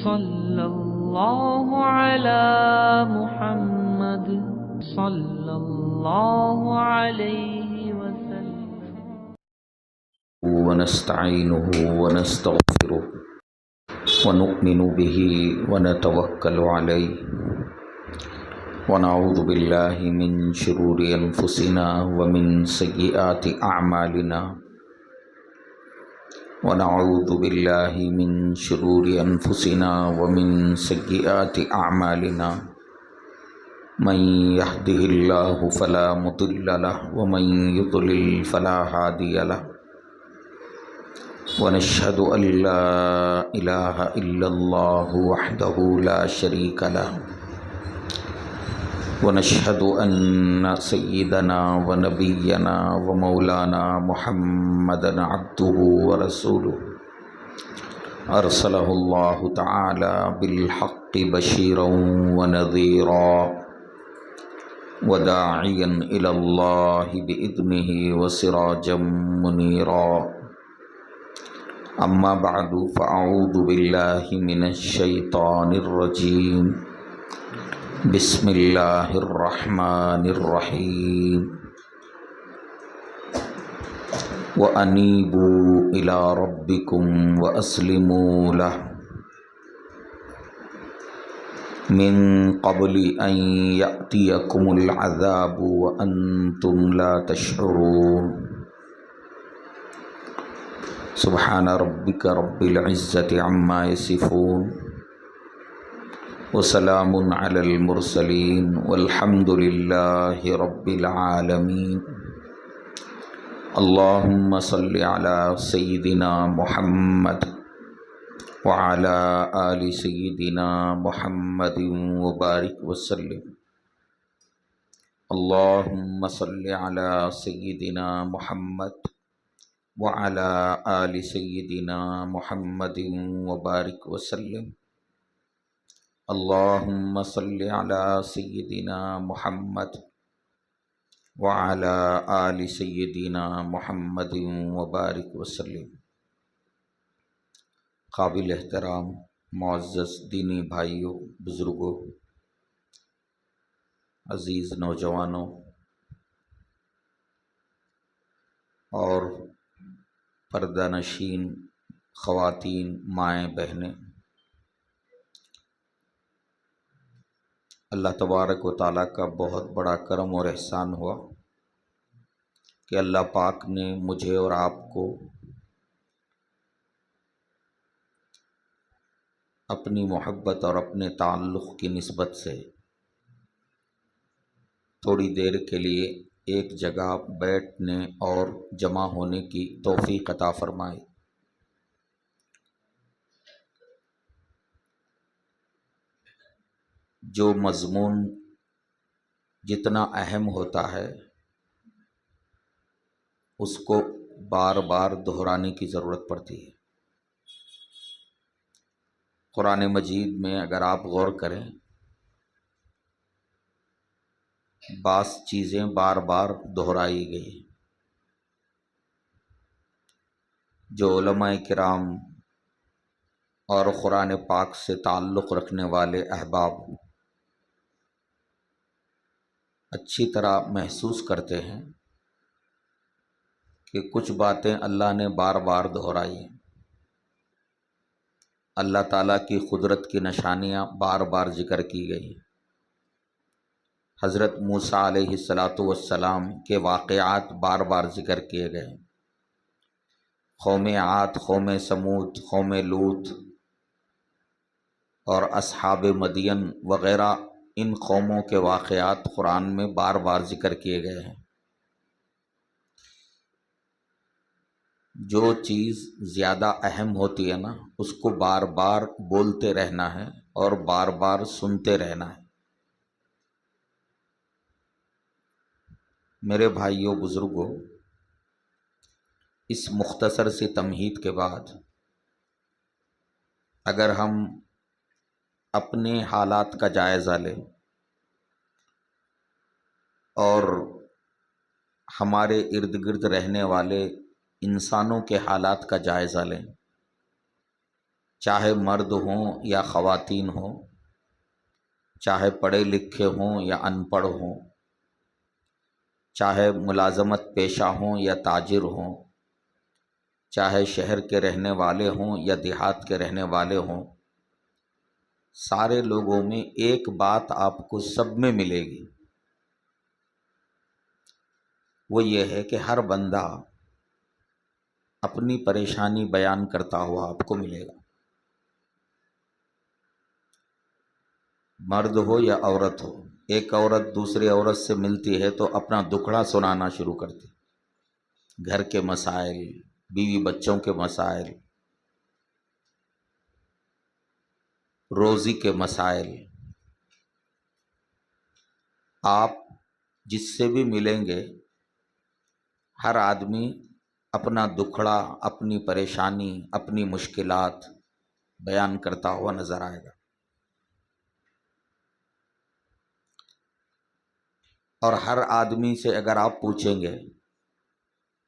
صلی اللہ علی محمد صلی اللہ علیہ وسلم ونستعينه ونستغفره ونؤمن به ونتوكل عليه ونعوذ بالله من شرور أنفسنا ومن سيئات أعمالنا ونعوذ بالله من شرور أنفسنا ومن سيئات أعمالنا من يهده الله فلا مضل له ومن يضلل فلا هادي له ونشهد أن لا إله إلا الله وحده لا شريك له ونشهد أن سيدنا ونبينا ومولانا محمدا عبده ورسوله أرسله الله تعالى بالحق بشيرا ونذيرا وداعيا إلى الله بإذنه وسراجا منيرا أما بعد فأعوذ بالله من الشيطان الرجيم بسم الله الرحمن الرحيم وأنيبوا إلى ربكم وأسلموا له من قبل أن يأتيكم العذاب وأنتم لا تشعرون سبحان ربك رب العزة عما يصفون وسلام على المرسلين والحمد لله رب العالمين اللهم صل على سيدنا محمد وعلى آل سيدنا محمد وبارك وسلم اللهم صل على سيدنا محمد وعلى آل سيدنا محمد وبارك وسلم اللهم صل على سيدنا محمد وعلى آل سيدنا محمد وبارك وسلم۔ قابل احترام معزز دینی بھائیوں، بزرگوں، عزیز نوجوانوں اور پردہ نشین خواتین، مائیں، بہنیں، اللہ تبارک و تعالیٰ کا بہت بڑا کرم اور احسان ہوا کہ اللہ پاک نے مجھے اور آپ کو اپنی محبت اور اپنے تعلق کی نسبت سے تھوڑی دیر کے لیے ایک جگہ بیٹھنے اور جمع ہونے کی توفیق عطا فرمائی۔ جو مضمون جتنا اہم ہوتا ہے اس کو بار بار دہرانے کی ضرورت پڑتی ہے۔ قرآن مجید میں اگر آپ غور کریں، بعض چیزیں بار بار دہرائی گئی۔ جو علماء کرام اور قرآن پاک سے تعلق رکھنے والے احباب اچھی طرح محسوس کرتے ہیں کہ کچھ باتیں اللہ نے بار بار دہرائی ہیں۔ اللہ تعالیٰ کی قدرت کی نشانیاں بار بار ذکر کی گئی۔ حضرت موسیٰ علیہ السلام کے واقعات بار بار ذکر کیے گئے۔ قوم عاد، قوم سمود، قوم لوط اور اصحاب مدین وغیرہ ان قوموں کے واقعات قرآن میں بار بار ذکر کیے گئے ہیں۔ جو چیز زیادہ اہم ہوتی ہے نا، اس کو بار بار بولتے رہنا ہے اور بار بار سنتے رہنا ہے۔ میرے بھائیوں، بزرگوں، اس مختصر سی تمہید کے بعد اگر ہم اپنے حالات کا جائزہ لیں اور ہمارے ارد گرد رہنے والے انسانوں کے حالات کا جائزہ لیں چاہے مرد ہوں یا خواتین ہوں، چاہے پڑھے لکھے ہوں یا ان پڑھ ہوں، چاہے ملازمت پیشہ ہوں یا تاجر ہوں، چاہے شہر کے رہنے والے ہوں یا دیہات کے رہنے والے ہوں، سارے لوگوں میں ایک بات آپ کو سب میں ملے گی، وہ یہ ہے کہ ہر بندہ اپنی پریشانی بیان کرتا ہوا آپ کو ملے گا، مرد ہو یا عورت ہو۔ ایک عورت دوسری عورت سے ملتی ہے تو اپنا دکھڑا سنانا شروع کرتی، گھر کے مسائل، بیوی بچوں کے مسائل، روزی کے مسائل۔ آپ جس سے بھی ملیں گے ہر آدمی اپنا دکھڑا، اپنی پریشانی، اپنی مشکلات بیان کرتا ہوا نظر آئے گا، اور ہر آدمی سے اگر آپ پوچھیں گے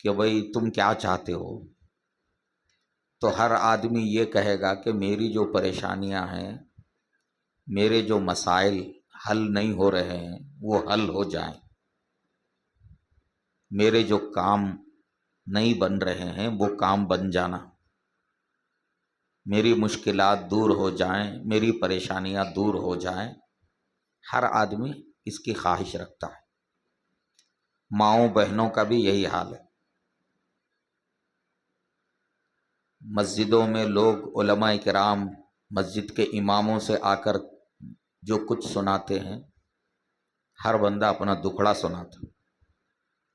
کہ بھئی تم کیا چاہتے ہو، تو ہر آدمی یہ کہے گا کہ میری جو پریشانیاں ہیں، میرے جو مسائل حل نہیں ہو رہے ہیں وہ حل ہو جائیں، میرے جو کام نہیں بن رہے ہیں وہ کام بن جانا، میری مشکلات دور ہو جائیں، میری پریشانیاں دور ہو جائیں۔ ہر آدمی اس کی خواہش رکھتا ہے، ماؤں بہنوں کا بھی یہی حال ہے۔ مسجدوں میں لوگ علماء کرام مسجد کے اماموں سے آ کر جو کچھ سناتے ہیں، ہر بندہ اپنا دکھڑا سناتا،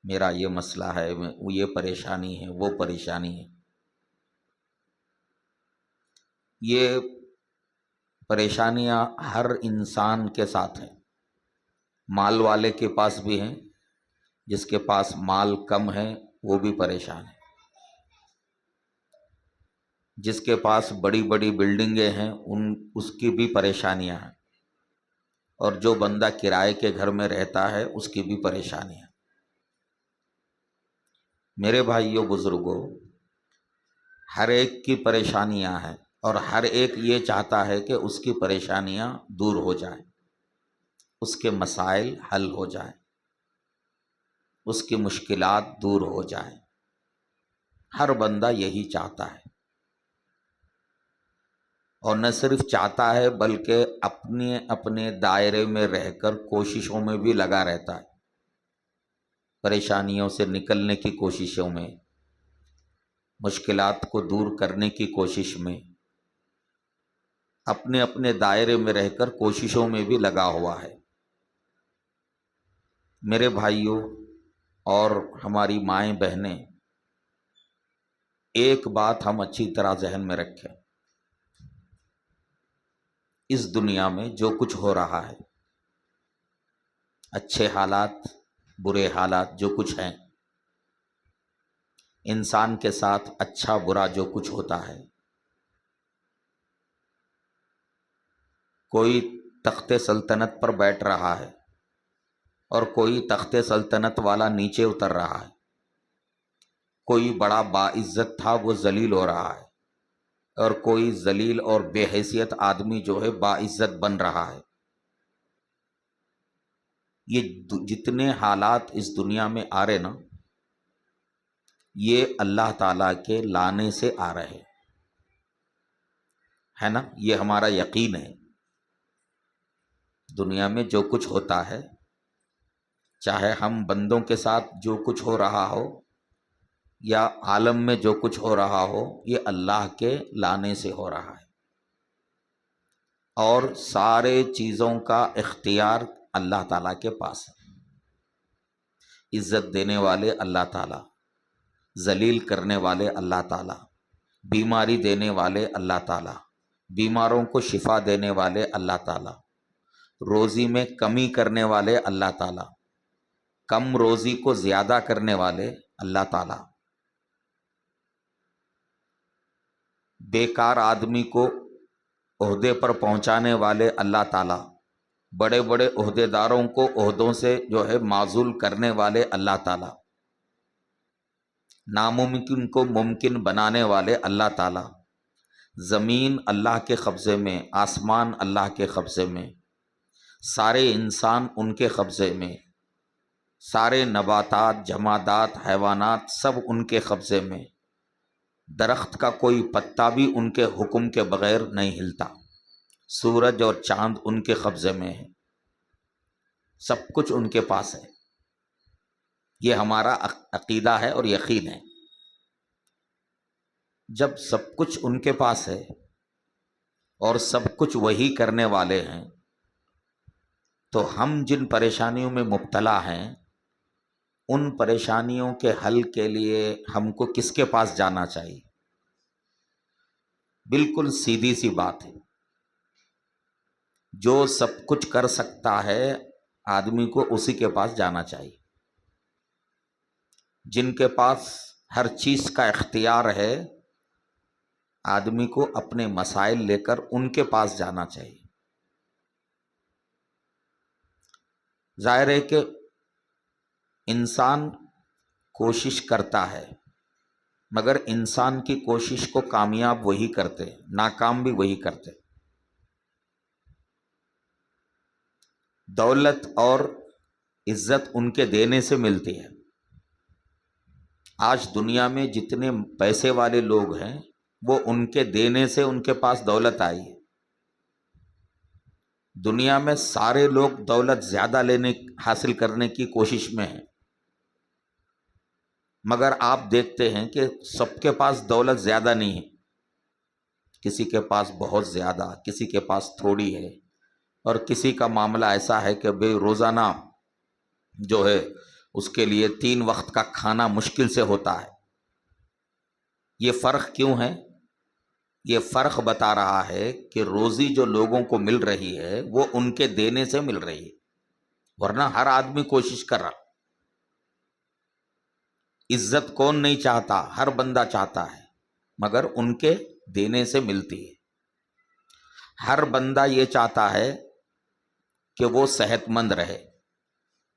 میرا یہ مسئلہ ہے، وہ یہ پریشانی ہے، وہ پریشانی ہے۔ یہ پریشانیاں ہر انسان کے ساتھ ہیں، مال والے کے پاس بھی ہیں، جس کے پاس مال کم ہے وہ بھی پریشان ہے، جس کے پاس بڑی بڑی بلڈنگیں ہیں اس کی بھی پریشانیاں ہیں، اور جو بندہ کرائے کے گھر میں رہتا ہے اس کی بھی پریشانیاں۔ میرے بھائیوں بزرگوں، ہر ایک کی پریشانیاں ہیں، اور ہر ایک یہ چاہتا ہے کہ اس کی پریشانیاں دور ہو جائیں، اس کے مسائل حل ہو جائیں، اس کی مشکلات دور ہو جائیں۔ ہر بندہ یہی چاہتا ہے، اور نہ صرف چاہتا ہے بلکہ اپنے اپنے دائرے میں رہ کر کوششوں میں بھی لگا رہتا ہے، پریشانیوں سے نکلنے کی کوششوں میں، مشکلات کو دور کرنے کی کوشش میں، اپنے اپنے دائرے میں رہ کر کوششوں میں بھی لگا ہوا ہے۔ میرے بھائیوں اور ہماری مائیں بہنیں، ایک بات ہم اچھی طرح ذہن میں رکھیں، اس دنیا میں جو کچھ ہو رہا ہے، اچھے حالات، برے حالات جو کچھ ہیں، انسان کے ساتھ اچھا برا جو کچھ ہوتا ہے، کوئی تخت سلطنت پر بیٹھ رہا ہے اور کوئی تخت سلطنت والا نیچے اتر رہا ہے، کوئی بڑا باعزت تھا وہ ذلیل ہو رہا ہے، اور کوئی ذلیل اور بے حیثیت آدمی جو ہے باعزت بن رہا ہے۔ یہ جتنے حالات اس دنیا میں آ رہے نا، یہ اللہ تعالیٰ کے لانے سے آ رہے ہے نا، یہ ہمارا یقین ہے۔ دنیا میں جو کچھ ہوتا ہے، چاہے ہم بندوں کے ساتھ جو کچھ ہو رہا ہو یا عالم میں جو کچھ ہو رہا ہو، یہ اللہ کے لانے سے ہو رہا ہے، اور سارے چیزوں کا اختیار اللہ تعالیٰ کے پاس ہے۔ عزت دینے والے اللہ تعالیٰ، ذلیل کرنے والے اللہ تعالیٰ، بیماری دینے والے اللہ تعالیٰ، بیماروں کو شفا دینے والے اللہ تعالیٰ، روزی میں کمی کرنے والے اللہ تعالیٰ، کم روزی کو زیادہ کرنے والے اللہ تعالیٰ، بیکار آدمی کو عہدے پر پہنچانے والے اللہ تعالیٰ، بڑے بڑے عہدے داروں کو عہدوں سے جو ہے معزول کرنے والے اللہ تعالیٰ، ناممکن کو ممکن بنانے والے اللہ تعالیٰ، زمین اللہ کے قبضے میں، آسمان اللہ کے قبضے میں، سارے انسان ان کے قبضے میں، سارے نباتات، جمادات، حیوانات سب ان کے قبضے میں، درخت کا کوئی پتا بھی ان کے حکم کے بغیر نہیں ہلتا، سورج اور چاند ان کے قبضے میں ہے، سب کچھ ان کے پاس ہے۔ یہ ہمارا عقیدہ ہے اور یقین ہے۔ جب سب کچھ ان کے پاس ہے اور سب کچھ وہی کرنے والے ہیں، تو ہم جن پریشانیوں میں مبتلا ہیں ان پریشانیوں کے حل کے لیے ہم کو کس کے پاس جانا چاہیے؟ بالکل سیدھی سی بات ہے، جو سب کچھ کر سکتا ہے آدمی کو اسی کے پاس جانا چاہیے۔ جن کے پاس ہر چیز کا اختیار ہے آدمی کو اپنے مسائل لے کر ان کے پاس جانا چاہیے۔ ظاہر ہے کہ انسان کوشش کرتا ہے، مگر انسان کی کوشش کو کامیاب وہی کرتے، ناکام بھی وہی کرتے۔ دولت اور عزت ان کے دینے سے ملتی ہے۔ آج دنیا میں جتنے پیسے والے لوگ ہیں وہ ان کے دینے سے ان کے پاس دولت آئی ہے۔ دنیا میں سارے لوگ دولت زیادہ حاصل کرنے کی کوشش میں ہیں، مگر آپ دیکھتے ہیں کہ سب کے پاس دولت زیادہ نہیں ہے، کسی کے پاس بہت زیادہ، کسی کے پاس تھوڑی ہے، اور کسی کا معاملہ ایسا ہے کہ بھئی روزانہ جو ہے اس کے لیے 3 وقت کا کھانا مشکل سے ہوتا ہے۔ یہ فرق کیوں ہے؟ یہ فرق بتا رہا ہے کہ روزی جو لوگوں کو مل رہی ہے وہ ان کے دینے سے مل رہی ہے، ورنہ ہر آدمی کوشش کر رہا۔ عزت کون نہیں چاہتا؟ ہر بندہ چاہتا ہے، مگر ان کے دینے سے ملتی ہے۔ ہر بندہ یہ چاہتا ہے کہ وہ صحت مند رہے،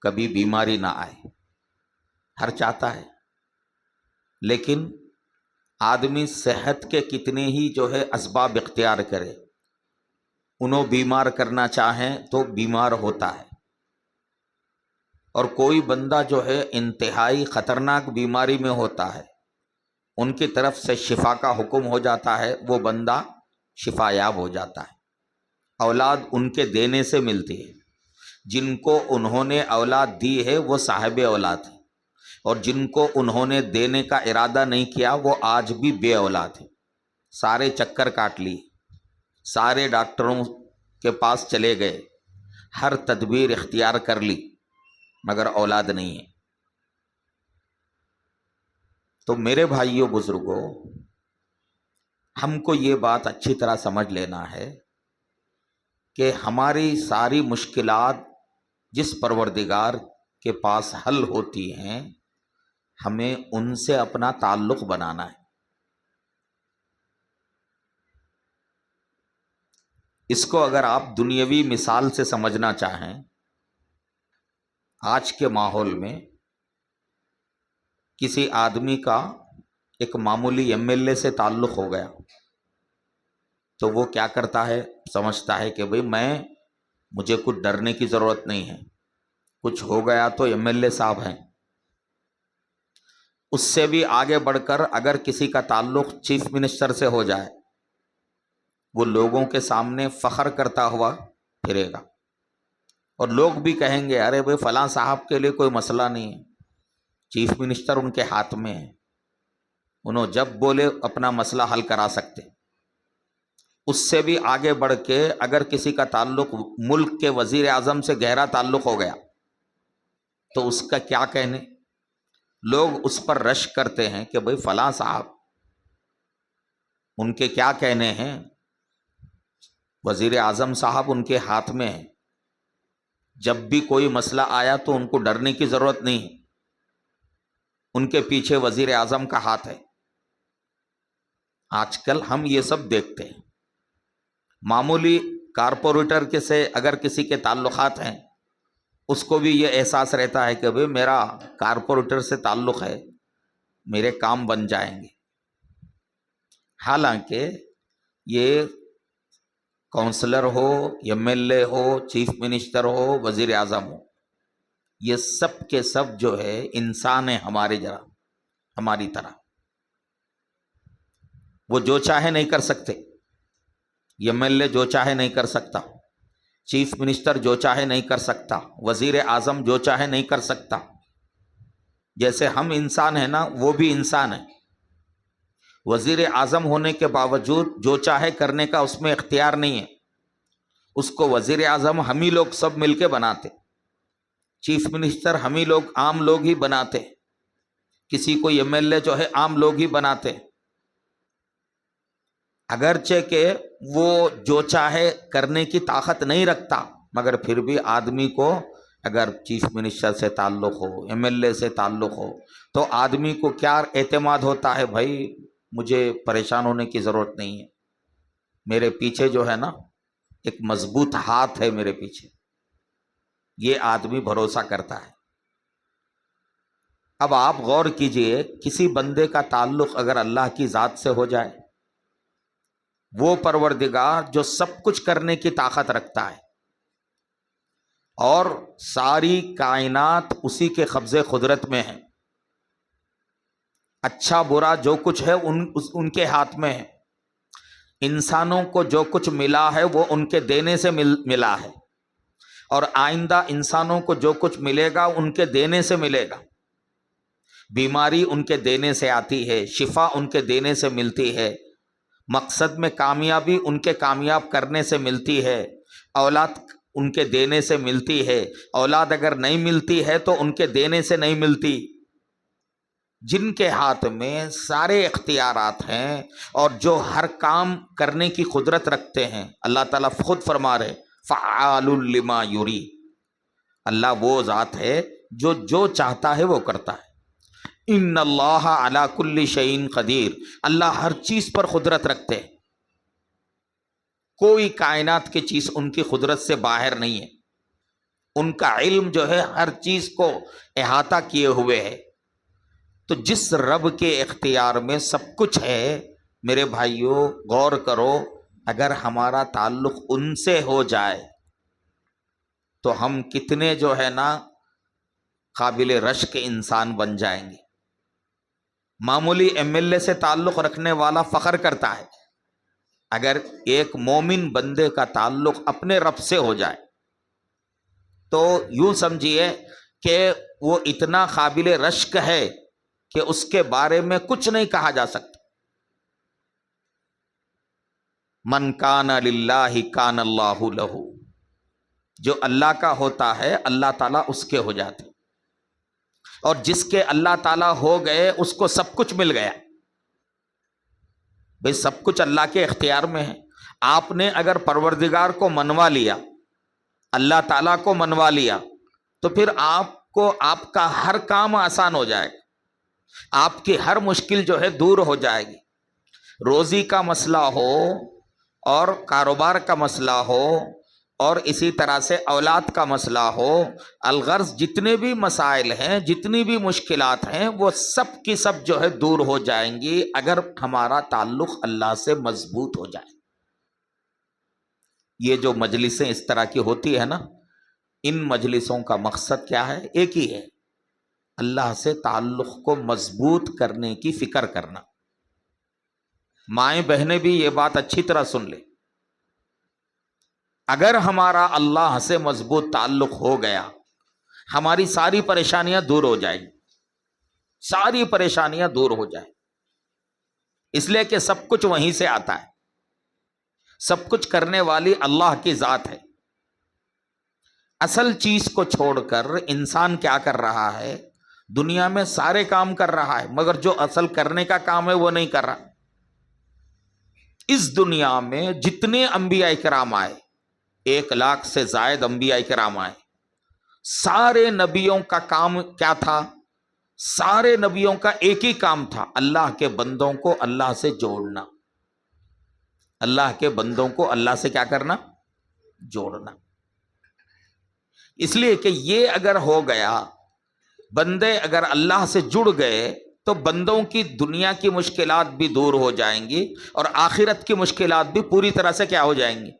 کبھی بیماری نہ آئے، ہر چاہتا ہے، لیکن آدمی صحت کے کتنے ہی جو ہے اسباب اختیار کرے، انہوں بیمار کرنا چاہیں تو بیمار ہوتا ہے، اور کوئی بندہ جو ہے انتہائی خطرناک بیماری میں ہوتا ہے، ان کی طرف سے شفا کا حکم ہو جاتا ہے، وہ بندہ شفا یاب ہو جاتا ہے۔ اولاد ان کے دینے سے ملتی ہے، جن کو انہوں نے اولاد دی ہے وہ صاحب اولاد ہے، اور جن کو انہوں نے دینے کا ارادہ نہیں کیا وہ آج بھی بے اولاد ہے۔ سارے چکر کاٹ لی، سارے ڈاکٹروں کے پاس چلے گئے، ہر تدبیر اختیار کر لی، مگر اولاد نہیں ہے۔ تو میرے بھائیوں بزرگوں، ہم کو یہ بات اچھی طرح سمجھ لینا ہے کہ ہماری ساری مشکلات جس پروردگار کے پاس حل ہوتی ہیں، ہمیں ان سے اپنا تعلق بنانا ہے۔ اس کو اگر آپ دنیاوی مثال سے سمجھنا چاہیں، آج کے ماحول میں کسی آدمی کا ایک معمولی MLA سے تعلق ہو گیا تو وہ کیا کرتا ہے؟ سمجھتا ہے کہ بھئی مجھے کچھ ڈرنے کی ضرورت نہیں ہے، کچھ ہو گیا تو MLA صاحب ہیں۔ اس سے بھی آگے بڑھ کر اگر کسی کا تعلق چیف منسٹر سے ہو جائے، وہ لوگوں کے سامنے فخر کرتا ہوا پھرے گا، اور لوگ بھی کہیں گے ارے بھائی فلاں صاحب کے لیے کوئی مسئلہ نہیں ہے، چیف منسٹر ان کے ہاتھ میں ہے، انہوں جب بولے اپنا مسئلہ حل کرا سکتے۔ اس سے بھی آگے بڑھ کے اگر کسی کا تعلق ملک کے وزیر اعظم سے گہرا تعلق ہو گیا تو اس کا کیا کہنے؟ لوگ اس پر رش کرتے ہیں کہ بھئی فلاں صاحب، ان کے کیا کہنے ہیں، وزیر اعظم صاحب ان کے ہاتھ میں ہے، جب بھی کوئی مسئلہ آیا تو ان کو ڈرنے کی ضرورت نہیں ہے، ان کے پیچھے وزیر اعظم کا ہاتھ ہے۔ آج کل ہم یہ سب دیکھتے ہیں، معمولی کارپوریٹر کے سے اگر کسی کے تعلقات ہیں، اس کو بھی یہ احساس رہتا ہے کہ بھئی میرا کارپوریٹر سے تعلق ہے، میرے کام بن جائیں گے۔ حالانکہ یہ کونسلر ہو، ایم ایل اے ہو، چیف منسٹر ہو، وزیر اعظم ہو، یہ سب کے سب جو ہے انسان ہیں ہماری طرح. وہ جو چاہے نہیں کر سکتے. ایم ایل اے جو چاہے نہیں کر سکتا، چیف منسٹر جو چاہے نہیں کر سکتا، وزیر اعظم جو چاہے نہیں کر سکتا. جیسے ہم انسان ہیں نا، وہ بھی انسان ہے. وزیر اعظم ہونے کے باوجود جو چاہے کرنے کا اس میں اختیار نہیں ہے. اس کو وزیر اعظم ہم ہی لوگ سب مل کے بناتے، چیف منسٹر ہم ہی لوگ عام لوگ ہی بناتے، کسی کو ایم ایل اے جو ہے عام لوگ ہی بناتے. اگرچہ کہ وہ جو چاہے کرنے کی طاقت نہیں رکھتا، مگر پھر بھی آدمی کو اگر چیف منسٹر سے تعلق ہو، ایم ایل اے سے تعلق ہو، تو آدمی کو کیا اعتماد ہوتا ہے، بھائی مجھے پریشان ہونے کی ضرورت نہیں ہے، میرے پیچھے جو ہے نا ایک مضبوط ہاتھ ہے میرے پیچھے، یہ آدمی بھروسہ کرتا ہے. اب آپ غور کیجئے، کسی بندے کا تعلق اگر اللہ کی ذات سے ہو جائے، وہ پروردگار جو سب کچھ کرنے کی طاقت رکھتا ہے اور ساری کائنات اسی کے قبضے قدرت میں ہے، اچھا برا جو کچھ ہے ان کے ہاتھ میں ہے، انسانوں کو جو کچھ ملا ہے وہ ان کے دینے سے ملا ہے، اور آئندہ انسانوں کو جو کچھ ملے گا ان کے دینے سے ملے گا. بیماری ان کے دینے سے آتی ہے، شفا ان کے دینے سے ملتی ہے، مقصد میں کامیابی ان کے کامیاب کرنے سے ملتی ہے، اولاد ان کے دینے سے ملتی ہے، اولاد اگر نہیں ملتی ہے تو ان کے دینے سے نہیں ملتی. جن کے ہاتھ میں سارے اختیارات ہیں اور جو ہر کام کرنے کی قدرت رکھتے ہیں، اللہ تعالیٰ خود فرما رہے فعال لما یری، اللہ وہ ذات ہے جو چاہتا ہے وہ کرتا ہے. ان اللہ علی کل شیء قدیر، اللہ ہر چیز پر قدرت رکھتے ہیں، کوئی کائنات کی چیز ان کی قدرت سے باہر نہیں ہے. ان کا علم جو ہے ہر چیز کو احاطہ کیے ہوئے ہے. تو جس رب کے اختیار میں سب کچھ ہے، میرے بھائیوں غور کرو، اگر ہمارا تعلق ان سے ہو جائے تو ہم کتنے جو ہے نا قابل رشک انسان بن جائیں گے. معمولی ایم ایل اے سے تعلق رکھنے والا فخر کرتا ہے، اگر ایک مومن بندے کا تعلق اپنے رب سے ہو جائے تو یوں سمجھیے کہ وہ اتنا قابل رشک ہے کہ اس کے بارے میں کچھ نہیں کہا جا سکتا. من کان للہ کان اللہ لہ، جو اللہ کا ہوتا ہے اللہ تعالیٰ اس کے ہو جاتے، اور جس کے اللہ تعالیٰ ہو گئے اس کو سب کچھ مل گیا. بھئی سب کچھ اللہ کے اختیار میں ہے. آپ نے اگر پروردگار کو منوا لیا، اللہ تعالیٰ کو منوا لیا، تو پھر آپ کا ہر کام آسان ہو جائے گا، آپ کی ہر مشکل جو ہے دور ہو جائے گی. روزی کا مسئلہ ہو اور کاروبار کا مسئلہ ہو اور اسی طرح سے اولاد کا مسئلہ ہو، الغرض جتنے بھی مسائل ہیں، جتنی بھی مشکلات ہیں، وہ سب کی سب جو ہے دور ہو جائیں گی اگر ہمارا تعلق اللہ سے مضبوط ہو جائے. یہ جو مجلسیں اس طرح کی ہوتی ہے نا، ان مجلسوں کا مقصد کیا ہے؟ ایک ہی ہے، اللہ سے تعلق کو مضبوط کرنے کی فکر کرنا. مائیں بہنیں بھی یہ بات اچھی طرح سن لیں، اگر ہمارا اللہ سے مضبوط تعلق ہو گیا، ہماری ساری پریشانیاں دور ہو جائیں گی، ساری پریشانیاں دور ہو جائیں، اس لیے کہ سب کچھ وہیں سے آتا ہے، سب کچھ کرنے والی اللہ کی ذات ہے. اصل چیز کو چھوڑ کر انسان کیا کر رہا ہے؟ دنیا میں سارے کام کر رہا ہے، مگر جو اصل کرنے کا کام ہے وہ نہیں کر رہا. اس دنیا میں جتنے انبیاء کرام آئے، 1,00,000 سے زائد انبیاء کرام آئے، سارے نبیوں کا کام کیا تھا؟ سارے نبیوں کا ایک ہی کام تھا، اللہ کے بندوں کو اللہ سے جوڑنا، اللہ کے بندوں کو اللہ سے کیا کرنا؟ جوڑنا. اس لیے کہ یہ اگر ہو گیا، بندے اگر اللہ سے جڑ گئے تو بندوں کی دنیا کی مشکلات بھی دور ہو جائیں گی اور آخرت کی مشکلات بھی پوری طرح سے کیا ہو جائیں گی؟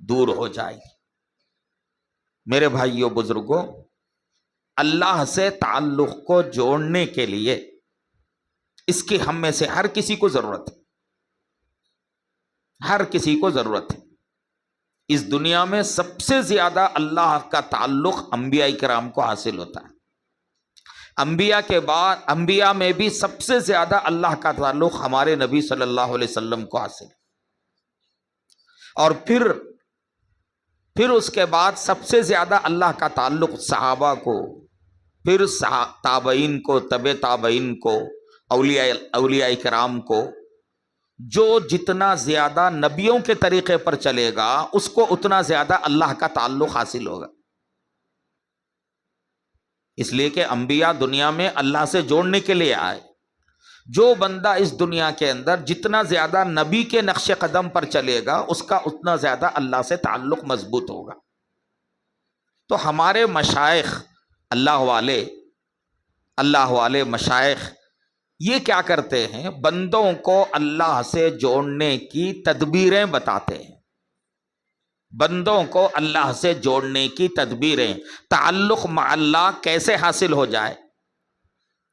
دور ہو جائیں گی۔ میرے بھائیوں بزرگوں، اللہ سے تعلق کو جوڑنے کے لیے اس کی ہم میں سے ہر کسی کو ضرورت ہے، ہر کسی کو ضرورت ہے۔ اس دنیا میں سب سے زیادہ اللہ کا تعلق انبیاء کرام کو حاصل ہوتا ہے۔ انبیاء کے بعد انبیاء میں بھی سب سے زیادہ اللہ کا تعلق ہمارے نبی صلی اللہ علیہ وسلم کو حاصل ہے، اور پھر اس کے بعد سب سے زیادہ اللہ کا تعلق صحابہ کو، پھر تابعین کو، تبع تابعین کو، اولیاء کرام کو۔ جو جتنا زیادہ نبیوں کے طریقے پر چلے گا اس کو اتنا زیادہ اللہ کا تعلق حاصل ہوگا، اس لیے کہ انبیاء دنیا میں اللہ سے جوڑنے کے لیے آئے۔ جو بندہ اس دنیا کے اندر جتنا زیادہ نبی کے نقش قدم پر چلے گا اس کا اتنا زیادہ اللہ سے تعلق مضبوط ہوگا۔ تو ہمارے مشائخ، اللہ والے مشائخ یہ کیا کرتے ہیں؟ بندوں کو اللہ سے جوڑنے کی تدبیریں بتاتے ہیں، بندوں کو اللہ سے جوڑنے کی تدبیریں، تعلق مع اللہ کیسے حاصل ہو جائے۔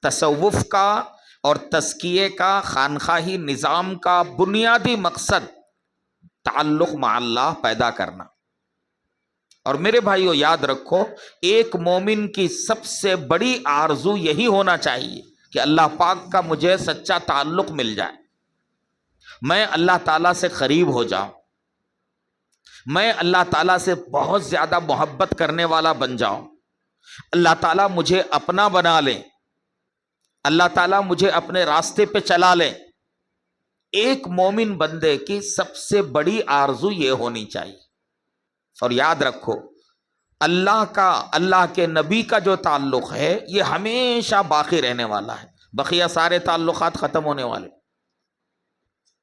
تصوف کا اور تزکیے کا، خانقاہی نظام کا بنیادی مقصد تعلق مع اللہ پیدا کرنا۔ اور میرے بھائیو یاد رکھو، ایک مومن کی سب سے بڑی آرزو یہی ہونا چاہیے کہ اللہ پاک کا مجھے سچا تعلق مل جائے، میں اللہ تعالیٰ سے قریب ہو جاؤں، میں اللہ تعالیٰ سے بہت زیادہ محبت کرنے والا بن جاؤں، اللہ تعالیٰ مجھے اپنا بنا لیں، اللہ تعالیٰ مجھے اپنے راستے پہ چلا لیں۔ ایک مومن بندے کی سب سے بڑی آرزو یہ ہونی چاہیے۔ اور یاد رکھو، اللہ کے نبی کا جو تعلق ہے یہ ہمیشہ باقی رہنے والا ہے، بقیہ سارے تعلقات ختم ہونے والے،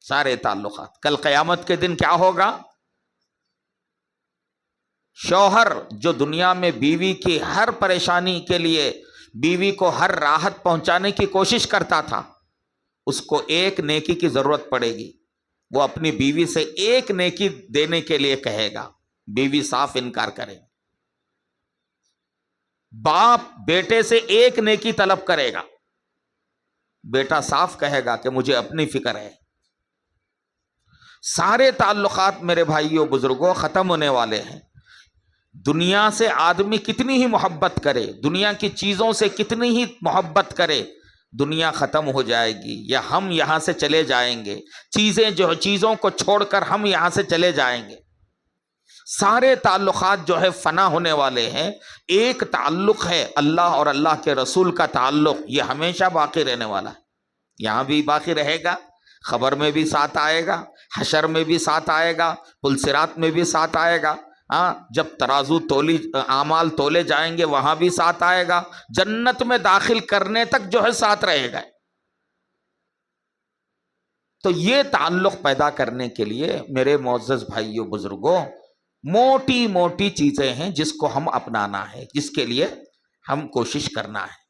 سارے تعلقات۔ کل قیامت کے دن کیا ہوگا؟ شوہر جو دنیا میں بیوی کی ہر پریشانی کے لیے بیوی کو ہر راحت پہنچانے کی کوشش کرتا تھا، اس کو ایک نیکی کی ضرورت پڑے گی، وہ اپنی بیوی سے ایک نیکی دینے کے لیے کہے گا، بیوی صاف انکار کرے۔ باپ بیٹے سے ایک نیکی طلب کرے گا، بیٹا صاف کہے گا کہ مجھے اپنی فکر ہے۔ سارے تعلقات میرے بھائیوں بزرگوں ختم ہونے والے ہیں۔ دنیا سے آدمی کتنی ہی محبت کرے، دنیا کی چیزوں سے کتنی ہی محبت کرے، دنیا ختم ہو جائے گی، یا ہم یہاں سے چلے جائیں گے، چیزوں کو چھوڑ کر ہم یہاں سے چلے جائیں گے۔ سارے تعلقات جو ہے فنا ہونے والے ہیں، ایک تعلق ہے اللہ اور اللہ کے رسول کا تعلق، یہ ہمیشہ باقی رہنے والا ہے، یہاں بھی باقی رہے گا، خبر میں بھی ساتھ آئے گا، حشر میں بھی ساتھ آئے گا، پل صراط میں بھی ساتھ آئے گا، جب ترازو اعمال تولے جائیں گے وہاں بھی ساتھ آئے گا، جنت میں داخل کرنے تک جو ہے ساتھ رہے گا۔ تو یہ تعلق پیدا کرنے کے لیے میرے معزز بھائیوں بزرگوں موٹی موٹی چیزیں ہیں جس کو ہم اپنانا ہے، جس کے لیے ہم کوشش کرنا ہے۔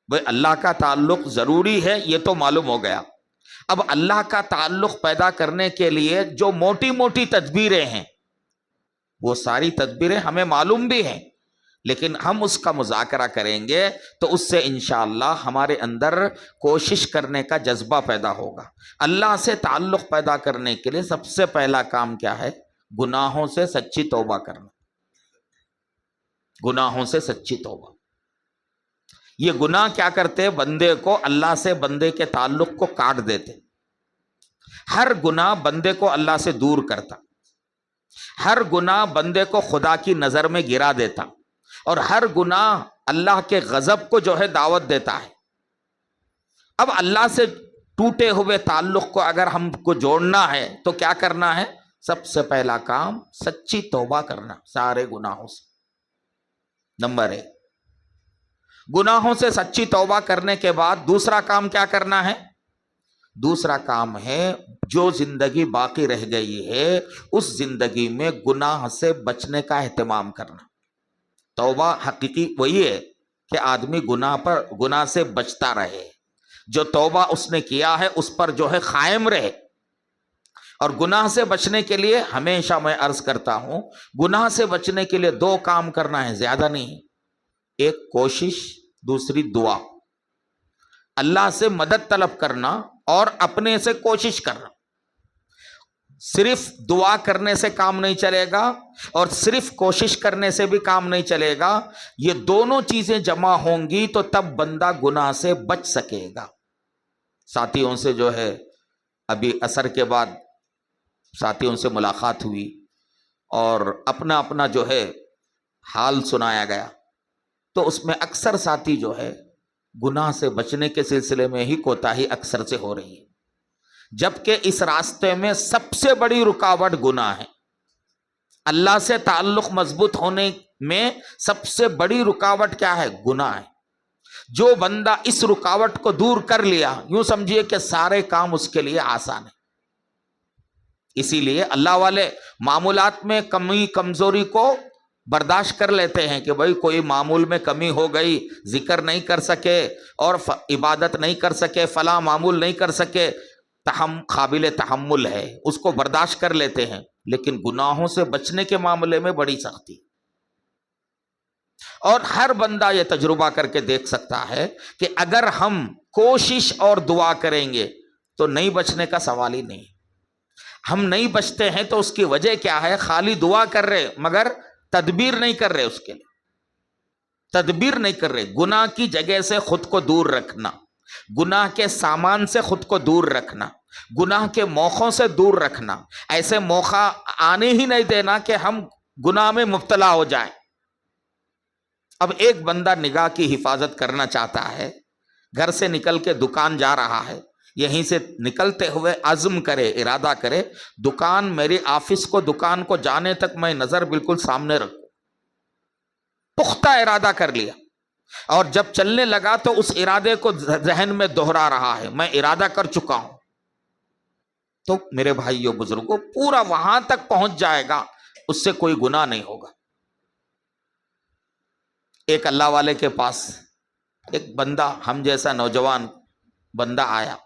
بھئی اللہ کا تعلق ضروری ہے یہ تو معلوم ہو گیا، اب اللہ کا تعلق پیدا کرنے کے لیے جو موٹی موٹی تدبیریں ہیں وہ ساری تدبیریں ہمیں معلوم بھی ہیں، لیکن ہم اس کا مذاکرہ کریں گے تو اس سے انشاءاللہ ہمارے اندر کوشش کرنے کا جذبہ پیدا ہوگا۔ اللہ سے تعلق پیدا کرنے کے لیے سب سے پہلا کام کیا ہے؟ گناہوں سے سچی توبہ کرنا، گناہوں سے سچی توبہ۔ یہ گناہ کیا کرتے؟ بندے کو اللہ سے، بندے کے تعلق کو کاٹ دیتے۔ ہر گناہ بندے کو اللہ سے دور کرتا، ہر گناہ بندے کو خدا کی نظر میں گرا دیتا، اور ہر گناہ اللہ کے غضب کو جو ہے دعوت دیتا ہے۔ اب اللہ سے ٹوٹے ہوئے تعلق کو اگر ہم کو جوڑنا ہے تو کیا کرنا ہے؟ سب سے پہلا کام سچی توبہ کرنا سارے گناہوں سے۔ نمبر 1، گناہوں سے سچی توبہ کرنے کے بعد دوسرا کام کیا کرنا ہے؟ دوسرا کام ہے جو زندگی باقی رہ گئی ہے اس زندگی میں گناہ سے بچنے کا اہتمام کرنا۔ توبہ حقیقی وہی ہے کہ آدمی گناہ سے بچتا رہے، جو توبہ اس نے کیا ہے اس پر جو ہے قائم رہے. اور گناہ سے بچنے کے لیے ہمیشہ میں عرض کرتا ہوں، گناہ سے بچنے کے لیے 2 کام کرنا ہے، زیادہ نہیں. ایک کوشش، دوسری دعا. اللہ سے مدد طلب کرنا اور اپنے سے کوشش کرنا. صرف دعا کرنے سے کام نہیں چلے گا اور صرف کوشش کرنے سے بھی کام نہیں چلے گا. یہ دونوں چیزیں جمع ہوں گی تو تب بندہ گناہ سے بچ سکے گا. ساتھیوں سے جو ہے ابھی عصر کے بعد ساتھیوں سے ملاقات ہوئی اور اپنا اپنا جو ہے حال سنایا گیا. تو اس میں اکثر ساتھی جو ہے گناہ سے بچنے کے سلسلے میں ہی کوتاہی اکثر سے ہو رہی ہے، جبکہ اس راستے میں سب سے بڑی رکاوٹ گناہ ہے. اللہ سے تعلق مضبوط ہونے میں سب سے بڑی رکاوٹ کیا ہے؟ گناہ ہے. جو بندہ اس رکاوٹ کو دور کر لیا، یوں سمجھیے کہ سارے کام اس کے لیے آسان ہے. اسی لیے اللہ والے معمولات میں کمی کمزوری کو برداشت کر لیتے ہیں کہ بھائی کوئی معمول میں کمی ہو گئی، ذکر نہیں کر سکے اور عبادت نہیں کر سکے، فلاں معمول نہیں کر سکے، قابل تحمل ہے، اس کو برداشت کر لیتے ہیں. لیکن گناہوں سے بچنے کے معاملے میں بڑی سختی. اور ہر بندہ یہ تجربہ کر کے دیکھ سکتا ہے کہ اگر ہم کوشش اور دعا کریں گے تو نہیں بچنے کا سوال ہی نہیں. ہم نہیں بچتے ہیں تو اس کی وجہ کیا ہے؟ خالی دعا کر رہے مگر تدبیر نہیں کر رہے، اس کے لیے تدبیر نہیں کر رہے. گناہ کی جگہ سے خود کو دور رکھنا، گناہ کے سامان سے خود کو دور رکھنا، گناہ کے موقعوں سے دور رکھنا. ایسے موقع آنے ہی نہیں دینا کہ ہم گناہ میں مبتلا ہو جائیں. اب ایک بندہ نگاہ کی حفاظت کرنا چاہتا ہے، گھر سے نکل کے دکان جا رہا ہے، یہیں سے نکلتے ہوئے عزم کرے، ارادہ کرے، دکان میری آفس کو، دکان کو جانے تک میں نظر بالکل سامنے رکھوں. پختہ ارادہ کر لیا اور جب چلنے لگا تو اس ارادے کو ذہن میں دہرا رہا ہے، میں ارادہ کر چکا ہوں. تو میرے بھائیوں بزرگوں، پورا وہاں تک پہنچ جائے گا، اس سے کوئی گناہ نہیں ہوگا. ایک اللہ والے کے پاس ایک بندہ، ہم جیسا نوجوان بندہ آیا،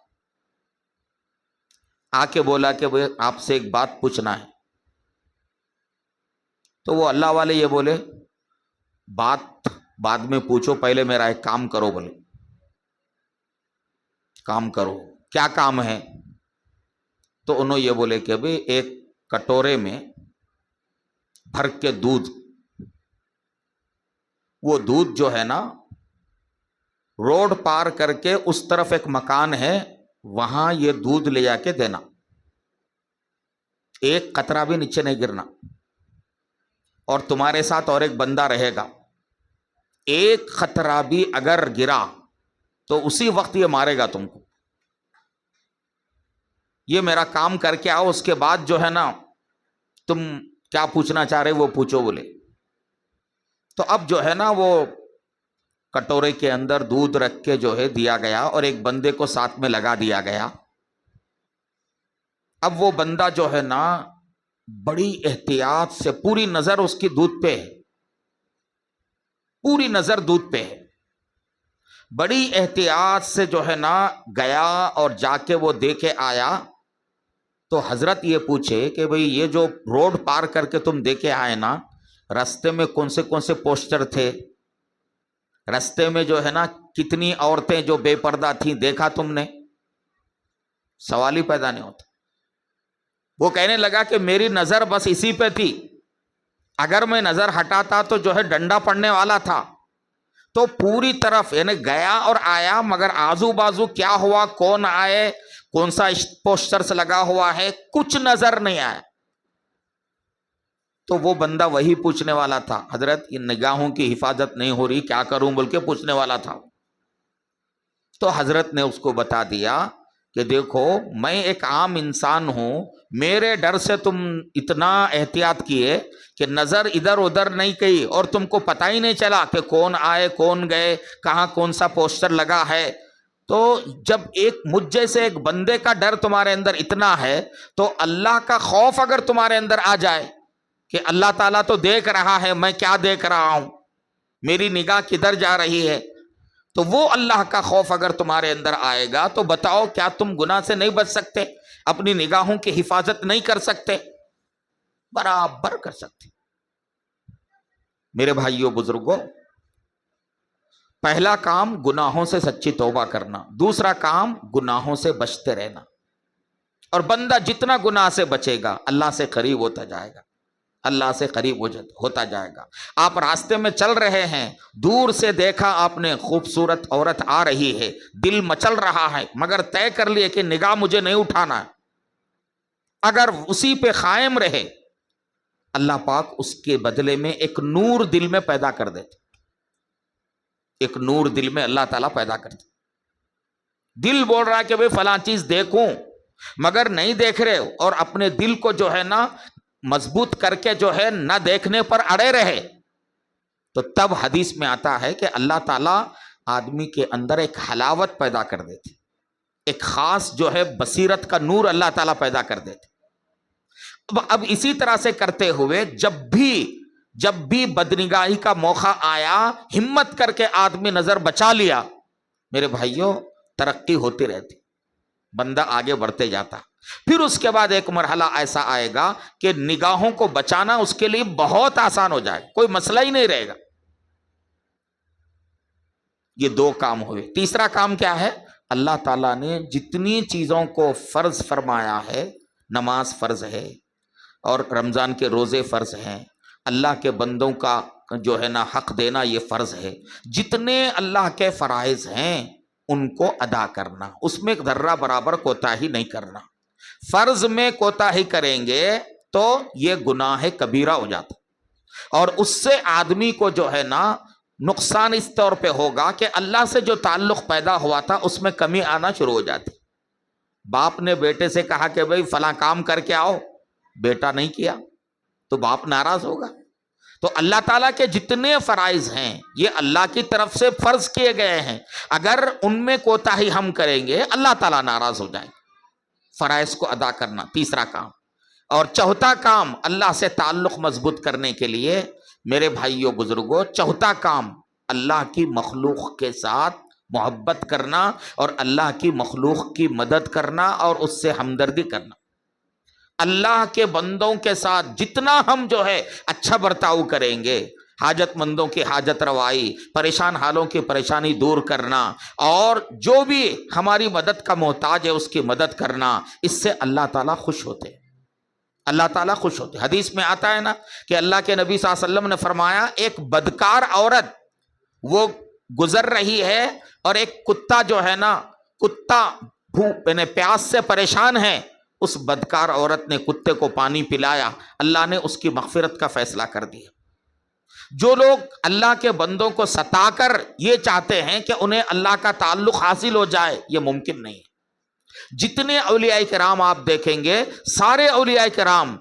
آ کے بولا کہ بھئی آپ سے ایک بات پوچھنا ہے. تو وہ اللہ والے یہ بولے بات بعد میں پوچھو، پہلے میرا ایک کام کرو. بولے کام کرو، کیا کام ہے؟ تو انہوں یہ بولے کہ بھئی ایک کٹورے میں بھر کے دودھ، وہ دودھ جو ہے نا روڈ پار کر کے اس طرف ایک مکان ہے، وہاں یہ دودھ لے جا کے دینا، ایک قطرہ بھی نیچے نہیں گرنا. اور تمہارے ساتھ اور ایک بندہ رہے گا، ایک قطرہ بھی اگر گرا تو اسی وقت یہ مارے گا تم کو. یہ میرا کام کر کے آؤ، اس کے بعد جو ہے نا تم کیا پوچھنا چاہ رہے وہ پوچھو. بولے تو اب جو ہے نا وہ کٹورے کے اندر دودھ رکھ کے جو ہے دیا گیا اور ایک بندے کو ساتھ میں لگا دیا گیا. اب وہ بندہ جو ہے نا بڑی احتیاط سے، پوری نظر اس کی دودھ پہ ہے، پوری نظر دودھ پہ ہے، بڑی احتیاط سے جو ہے نا گیا اور جا کے وہ دے کے آیا. تو حضرت یہ پوچھے کہ بھئی یہ جو روڈ پار کر کے تم دے کے آئے نا، رستے میں کون سے پوسٹر تھے، رستے میں جو ہے نا کتنی عورتیں جو بے پردہ تھیں، دیکھا تم نے؟ سوال ہی پیدا نہیں ہوتا. وہ کہنے لگا کہ میری نظر بس اسی پہ تھی، اگر میں نظر ہٹاتا تو جو ہے ڈنڈا پڑنے والا تھا. تو پوری طرف یعنی گیا اور آیا، مگر آزو بازو کیا ہوا، کون آئے، کون سا پوسٹرز لگا ہوا ہے، کچھ نظر نہیں آیا. تو وہ بندہ وہی پوچھنے والا تھا، حضرت ان نگاہوں کی حفاظت نہیں ہو رہی، کیا کروں بول کے پوچھنے والا تھا. تو حضرت نے اس کو بتا دیا کہ دیکھو میں ایک عام انسان ہوں، میرے ڈر سے تم اتنا احتیاط کیے کہ نظر ادھر ادھر نہیں گئی اور تم کو پتہ ہی نہیں چلا کہ کون آئے کون گئے، کہاں کون سا پوسٹر لگا ہے. تو جب ایک مجھ جیسے ایک بندے کا ڈر تمہارے اندر اتنا ہے تو اللہ کا خوف اگر تمہارے اندر آ جائے کہ اللہ تعالیٰ تو دیکھ رہا ہے میں کیا دیکھ رہا ہوں، میری نگاہ کدھر جا رہی ہے، تو وہ اللہ کا خوف اگر تمہارے اندر آئے گا تو بتاؤ کیا تم گناہ سے نہیں بچ سکتے؟ اپنی نگاہوں کی حفاظت نہیں کر سکتے؟ برابر کر سکتے۔ میرے بھائیوں بزرگوں، پہلا کام گناہوں سے سچی توبہ کرنا، دوسرا کام گناہوں سے بچتے رہنا۔ اور بندہ جتنا گناہ سے بچے گا اللہ سے قریب ہوتا جائے گا، اللہ سے قریب ہوتا جائے گا۔ آپ راستے میں چل رہے ہیں، دور سے دیکھا آپ نے خوبصورت عورت آ رہی ہے، دل مچل رہا ہے، مگر طے کر لیے کہ نگاہ مجھے نہیں اٹھانا ہے۔ اگر اسی پہ قائم رہے، اللہ پاک اس کے بدلے میں ایک نور دل میں پیدا کر دیتے، ایک نور دل میں اللہ تعالیٰ پیدا کرتے۔ دل بول رہا ہے کہ بھئی فلاں چیز دیکھوں، مگر نہیں دیکھ رہے، اور اپنے دل کو جو ہے نا مضبوط کر کے جو ہے نہ دیکھنے پر اڑے رہے، تو تب حدیث میں آتا ہے کہ اللہ تعالیٰ آدمی کے اندر ایک حلاوت پیدا کر دیتے، ایک خاص جو ہے بصیرت کا نور اللہ تعالیٰ پیدا کر دیتے۔ اب اسی طرح سے کرتے ہوئے جب بھی بدنگاہی کا موقع آیا، ہمت کر کے آدمی نظر بچا لیا، میرے بھائیوں ترقی ہوتی رہتی، بندہ آگے بڑھتے جاتا۔ پھر اس کے بعد ایک مرحلہ ایسا آئے گا کہ نگاہوں کو بچانا اس کے لیے بہت آسان ہو جائے، کوئی مسئلہ ہی نہیں رہے گا۔ یہ دو کام ہوئے۔ تیسرا کام کیا ہے؟ اللہ تعالیٰ نے جتنی چیزوں کو فرض فرمایا ہے، نماز فرض ہے اور رمضان کے روزے فرض ہیں، اللہ کے بندوں کا جو ہے نا حق دینا یہ فرض ہے، جتنے اللہ کے فرائض ہیں ان کو ادا کرنا، اس میں ذرہ برابر کوتاہی نہیں کرنا۔ فرض میں کوتاہی کریں گے تو یہ گناہ کبیرہ ہو جاتا، اور اس سے آدمی کو جو ہے نا نقصان اس طور پہ ہوگا کہ اللہ سے جو تعلق پیدا ہوا تھا اس میں کمی آنا شروع ہو جاتی۔ باپ نے بیٹے سے کہا کہ بھئی فلاں کام کر کے آؤ، بیٹا نہیں کیا تو باپ ناراض ہوگا۔ تو اللہ تعالیٰ کے جتنے فرائض ہیں یہ اللہ کی طرف سے فرض کیے گئے ہیں، اگر ان میں کوتاہی ہم کریں گے اللہ تعالیٰ ناراض ہو جائے گا۔ فرائض کو ادا کرنا تیسرا کام۔ اور چوتھا کام اللہ سے تعلق مضبوط کرنے کے لیے میرے بھائیوں بزرگوں، چوتھا کام اللہ کی مخلوق کے ساتھ محبت کرنا اور اللہ کی مخلوق کی مدد کرنا اور اس سے ہمدردی کرنا۔ اللہ کے بندوں کے ساتھ جتنا ہم جو ہے اچھا برتاؤ کریں گے، حاجت مندوں کی حاجت روائی، پریشان حالوں کی پریشانی دور کرنا، اور جو بھی ہماری مدد کا محتاج ہے اس کی مدد کرنا، اس سے اللہ تعالیٰ خوش ہوتے ہیں، اللہ تعالیٰ خوش ہوتے۔ حدیث میں آتا ہے نا کہ اللہ کے نبی صلی اللہ علیہ وسلم نے فرمایا، ایک بدکار عورت وہ گزر رہی ہے اور ایک کتا جو ہے نا، کتا پیاس سے پریشان ہے، اس بدکار عورت نے کتے کو پانی پلایا، اللہ نے اس کی مغفرت کا فیصلہ کر دیا۔ جو لوگ اللہ کے بندوں کو ستا کر یہ چاہتے ہیں کہ انہیں اللہ کا تعلق حاصل ہو جائے، یہ ممکن نہیں ہے۔ جتنے اولیاء کرام آپ دیکھیں گے، سارے اولیاء کرام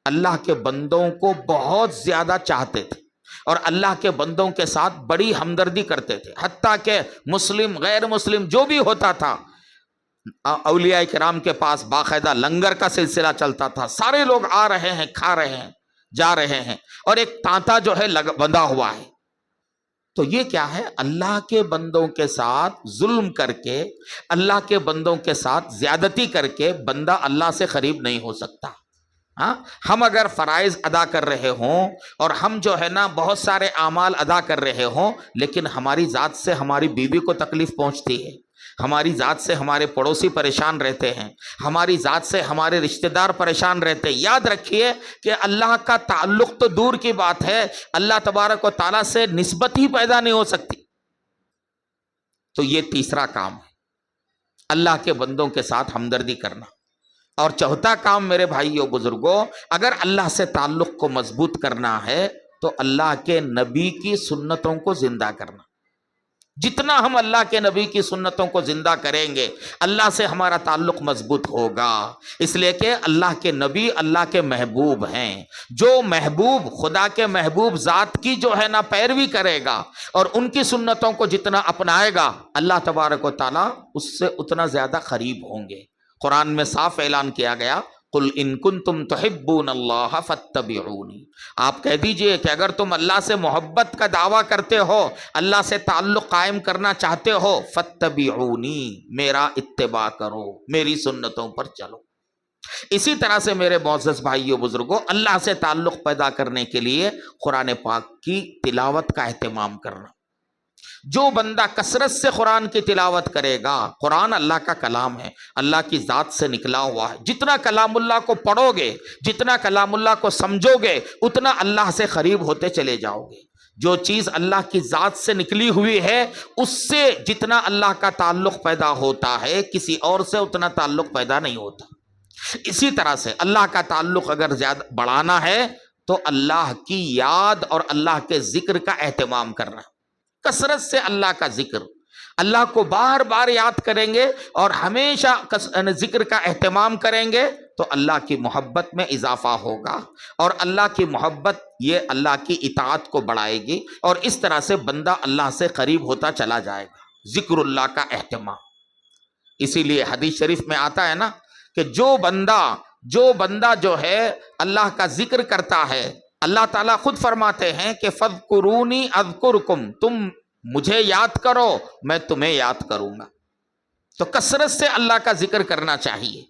اللہ کے بندوں کو بہت زیادہ چاہتے تھے اور اللہ کے بندوں کے ساتھ بڑی ہمدردی کرتے تھے، حتیٰ کہ مسلم غیر مسلم جو بھی ہوتا تھا، اولیاء کرام کے پاس باقاعدہ لنگر کا سلسلہ چلتا تھا، سارے لوگ آ رہے ہیں، کھا رہے ہیں، جا رہے ہیں، اور ایک تانتا جو ہے بندھا ہوا ہے۔ تو یہ کیا ہے؟ اللہ کے بندوں کے ساتھ ظلم کر کے، اللہ کے بندوں کے ساتھ زیادتی کر کے بندہ اللہ سے قریب نہیں ہو سکتا۔ ہاں، ہم اگر فرائض ادا کر رہے ہوں اور ہم جو ہے نا بہت سارے اعمال ادا کر رہے ہوں، لیکن ہماری ذات سے ہماری بیوی کو تکلیف پہنچتی ہے، ہماری ذات سے ہمارے پڑوسی پریشان رہتے ہیں، ہماری ذات سے ہمارے رشتہ دار پریشان رہتے ہیں، یاد رکھیے کہ اللہ کا تعلق تو دور کی بات ہے، اللہ تبارک و تعالیٰ سے نسبت ہی پیدا نہیں ہو سکتی۔ تو یہ تیسرا کام ہے، اللہ کے بندوں کے ساتھ ہمدردی کرنا۔ اور چوتھا کام میرے بھائیوں بزرگوں، اگر اللہ سے تعلق کو مضبوط کرنا ہے تو اللہ کے نبی کی سنتوں کو زندہ کرنا۔ جتنا ہم اللہ کے نبی کی سنتوں کو زندہ کریں گے، اللہ سے ہمارا تعلق مضبوط ہوگا، اس لیے کہ اللہ کے نبی اللہ کے محبوب ہیں۔ جو محبوب خدا کے محبوب ذات کی جو ہے نا پیروی کرے گا اور ان کی سنتوں کو جتنا اپنائے گا، اللہ تبارک و تعالیٰ اس سے اتنا زیادہ قریب ہوں گے۔ قرآن میں صاف اعلان کیا گیا، قل ان کنتم تحبون اللہ فاتبعونی، آپ کہہ دیجئے کہ اگر تم اللہ سے محبت کا دعویٰ کرتے ہو، اللہ سے تعلق قائم کرنا چاہتے ہو، فاتبعونی، میرا اتباع کرو، میری سنتوں پر چلو۔ اسی طرح سے میرے معزز بھائیو بزرگوں، اللہ سے تعلق پیدا کرنے کے لیے قرآن پاک کی تلاوت کا اہتمام کرنا۔ جو بندہ کثرت سے قرآن کی تلاوت کرے گا، قرآن اللہ کا کلام ہے، اللہ کی ذات سے نکلا ہوا ہے، جتنا کلام اللہ کو پڑھو گے، جتنا کلام اللہ کو سمجھو گے، اتنا اللہ سے قریب ہوتے چلے جاؤ گے۔ جو چیز اللہ کی ذات سے نکلی ہوئی ہے، اس سے جتنا اللہ کا تعلق پیدا ہوتا ہے، کسی اور سے اتنا تعلق پیدا نہیں ہوتا۔ اسی طرح سے اللہ کا تعلق اگر زیادہ بڑھانا ہے تو اللہ کی یاد اور اللہ کے ذکر کا اہتمام کرنا، کثرت سے اللہ کا ذکر، اللہ کو بار بار یاد کریں گے اور ہمیشہ ذکر کا اہتمام کریں گے تو اللہ کی محبت میں اضافہ ہوگا، اور اللہ کی محبت یہ اللہ کی اطاعت کو بڑھائے گی، اور اس طرح سے بندہ اللہ سے قریب ہوتا چلا جائے گا۔ ذکر اللہ کا اہتمام، اسی لیے حدیث شریف میں آتا ہے نا کہ جو بندہ جو ہے اللہ کا ذکر کرتا ہے، اللہ تعالیٰ خود فرماتے ہیں کہ فَاذْكُرُونِي أَذْكُرْكُمْ، تم مجھے یاد کرو میں تمہیں یاد کروں گا۔ تو کثرت سے اللہ کا ذکر کرنا چاہیے،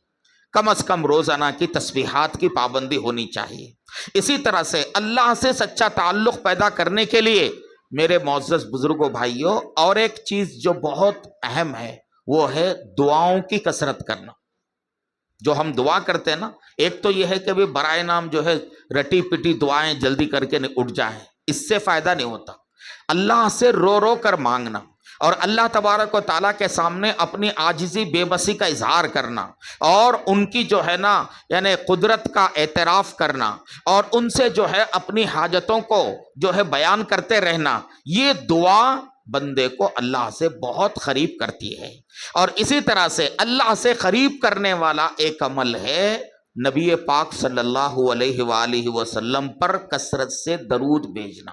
کم از کم روزانہ کی تسبیحات کی پابندی ہونی چاہیے۔ اسی طرح سے اللہ سے سچا تعلق پیدا کرنے کے لیے میرے معزز بزرگوں بھائیوں، اور ایک چیز جو بہت اہم ہے وہ ہے دعاؤں کی کثرت کرنا۔ جو ہم دعا کرتے ہیں نا، ایک تو یہ ہے کہ برائے نام جو ہے رٹی پٹی دعائیں جلدی کر کے اٹھ جائیں، اس سے فائدہ نہیں ہوتا۔ اللہ سے رو رو کر مانگنا اور اللہ تبارک و تعالیٰ کے سامنے اپنی عاجزی بے بسی کا اظہار کرنا، اور ان کی جو ہے نا یعنی قدرت کا اعتراف کرنا، اور ان سے جو ہے اپنی حاجتوں کو جو ہے بیان کرتے رہنا، یہ دعا بندے کو اللہ سے بہت قریب کرتی ہے۔ اور اسی طرح سے اللہ سے قریب کرنے والا ایک عمل ہے نبی پاک صلی اللہ علیہ وآلہ وسلم پر کثرت سے درود بھیجنا۔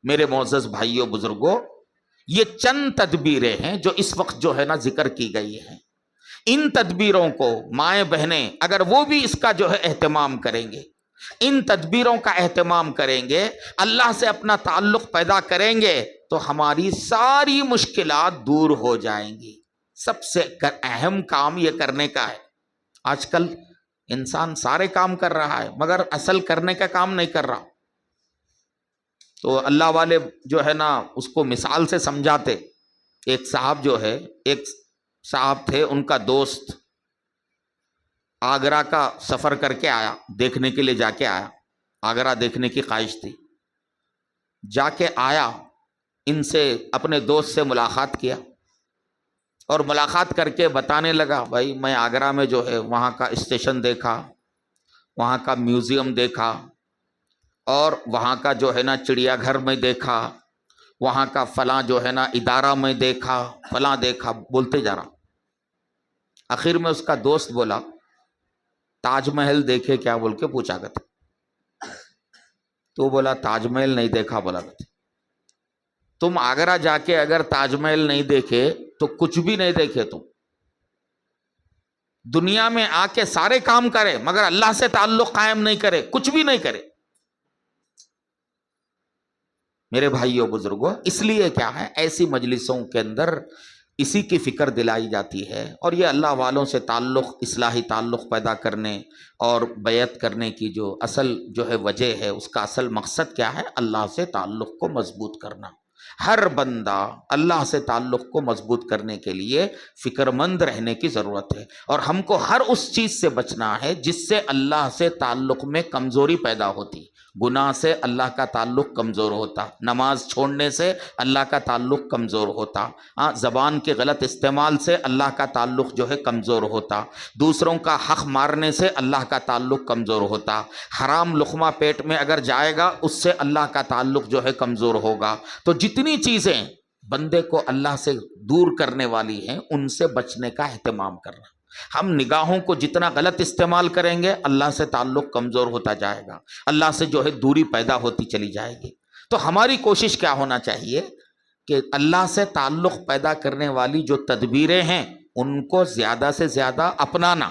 میرے معزز بھائیوں بزرگوں، یہ چند تدبیریں ہیں جو اس وقت جو ہے نا ذکر کی گئی ہیں۔ ان تدبیروں کو مائیں بہنیں اگر وہ بھی اس کا جو ہے اہتمام کریں گے، ان تدبیروں کا اہتمام کریں گے، اللہ سے اپنا تعلق پیدا کریں گے، تو ہماری ساری مشکلات دور ہو جائیں گی۔ سب سے اہم کام یہ کرنے کا ہے۔ آج کل انسان سارے کام کر رہا ہے مگر اصل کرنے کا کام نہیں کر رہا۔ تو اللہ والے جو ہے نا اس کو مثال سے سمجھاتے۔ ایک صاحب تھے، ان کا دوست آگرہ کا سفر کر کے آیا، دیکھنے کے لیے جا کے آیا، آگرہ دیکھنے کی خواہش تھی، جا کے آیا، ان سے اپنے دوست سے ملاقات کیا، اور ملاقات کر کے بتانے لگا، بھائی میں آگرہ میں جو ہے وہاں کا اسٹیشن دیکھا، وہاں کا میوزیم دیکھا، اور وہاں کا جو ہے نا چڑیا گھر میں دیکھا، وہاں کا فلاں جو ہے نا ادارہ میں دیکھا، فلاں دیکھا، بولتے جا رہا۔ آخر میں اس کا دوست بولا، تاج محل دیکھے کیا بول کے پوچھا کرتے، تو بولا تاج محل نہیں دیکھا، بولا کرتے تم آگرہ جا کے اگر تاج محل نہیں دیکھے تو کچھ بھی نہیں دیکھے، تم دنیا میں آ کے سارے کام کرے مگر اللہ سے تعلق قائم نہیں کرے، کچھ بھی نہیں کرے۔ میرے بھائیوں بزرگوں، اس لیے کیا ہے ایسی مجلسوں کے اندر اسی کی فکر دلائی جاتی ہے، اور یہ اللہ والوں سے تعلق، اصلاحی تعلق پیدا کرنے اور بیعت کرنے کی جو اصل جو ہے وجہ ہے، اس کا اصل مقصد کیا ہے؟ اللہ سے تعلق کو مضبوط کرنا۔ ہر بندہ اللہ سے تعلق کو مضبوط کرنے کے لیے فکر مند رہنے کی ضرورت ہے، اور ہم کو ہر اس چیز سے بچنا ہے جس سے اللہ سے تعلق میں کمزوری پیدا ہوتی۔ گناہ سے اللہ کا تعلق کمزور ہوتا، نماز چھوڑنے سے اللہ کا تعلق کمزور ہوتا، زبان کے غلط استعمال سے اللہ کا تعلق جو ہے کمزور ہوتا، دوسروں کا حق مارنے سے اللہ کا تعلق کمزور ہوتا، حرام لقمہ پیٹ میں اگر جائے گا اس سے اللہ کا تعلق جو ہے کمزور ہوگا۔ تو جتنی چیزیں بندے کو اللہ سے دور کرنے والی ہیں ان سے بچنے کا اہتمام کرنا۔ ہم نگاہوں کو جتنا غلط استعمال کریں گے اللہ سے تعلق کمزور ہوتا جائے گا، اللہ سے جو ہے دوری پیدا ہوتی چلی جائے گی۔ تو ہماری کوشش کیا ہونا چاہیے کہ اللہ سے تعلق پیدا کرنے والی جو تدبیریں ہیں ان کو زیادہ سے زیادہ اپنانا،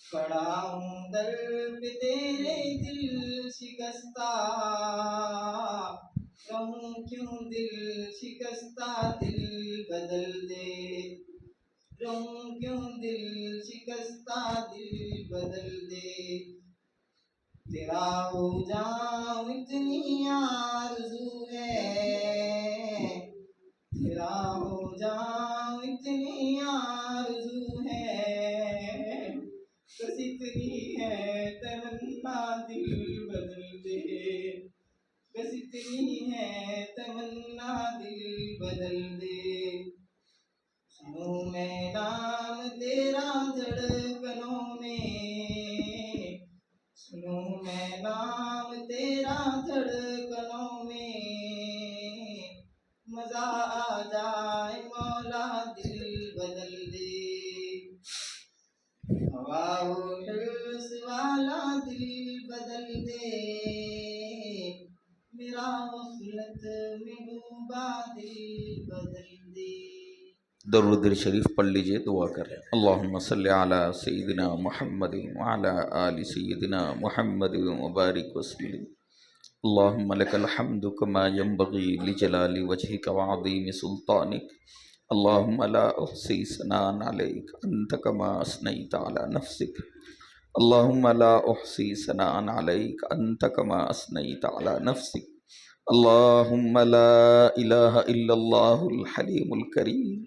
پڑا ہوں در پہ تیرے دل شکستہ، رہوں کیوں دل شکستہ، دل بدل دے، رہوں کیوں دل شکستہ، دل بدل دے، تیرا ہو جاؤں اتنی آرزو ہے، تیرا ہو جاؤں اتنی آرزو ہے، بس اتنی ہے تمنا، دل بدل دے، بس اتنی ہے تمنا، دل بدل دے، سنوں میں نام تیرا دھڑکنوں میں، سنوں میں نام تیرا دھڑکنوں میں، مزہ آ جائے مولا، دل بدل دے، ہوا ہو حرص والا، دل بدل دے، میرا غفلت میں ڈوبا دل بدل دے۔ درود شریف پڑھ لیجئے، دعا کریں۔ اللہم صلی علی سیدنا محمد وعلی آل سیدنا محمد وبارک وسلم۔ اللہم لک الحمد کما ینبغی لجلال وجہک وعظیم سلطانک، اللہم لا احصی ثناء علیک انت کما اثنیت علی نفسک، اللہم لا احصی ثناء علیک انت کما اثنیت علی نفسک، اللہم لا الہ الا اللہ الحلیم الکریم،